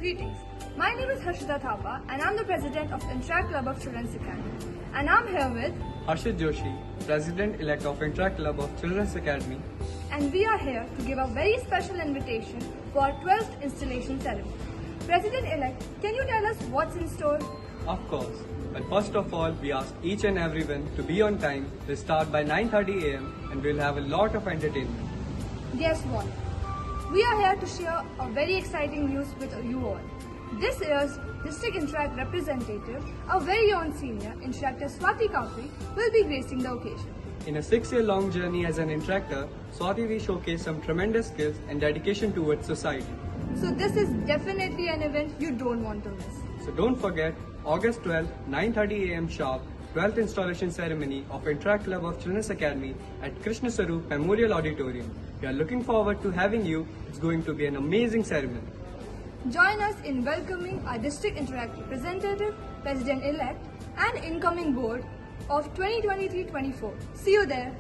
Greetings. My name is Harshita Thapa and I'm the president of Interact Club of Children's Academy. And I'm here with Harshit Joshi, President-elect of Interact Club of Children's Academy. and we are here to give a very special invitation for our 12th installation ceremony. President-elect, can you tell us what's in store? Of course. But first of all, we ask each and everyone to be on time. We'll start by 9:30 a.m. and we'll have a lot of entertainment. Guess what? We are here to share a very exciting news with you all. This year's District Interact representative, our very own senior Interactor Swati Kaufri, will be gracing the occasion. In a 6-year-long journey as an interactor, Swati will showcase some tremendous skills and dedication towards society. So this is definitely an event you don't want to miss. So don't forget, August 12th, 9:30 a.m. sharp, 12th installation ceremony of Interact Club of Children's Academy at Swaroop Memorial Auditorium. We are looking forward to having you. It's going to be an amazing ceremony. Join us in welcoming our District Interact representative, President-elect and incoming board of 2023-24. See you there.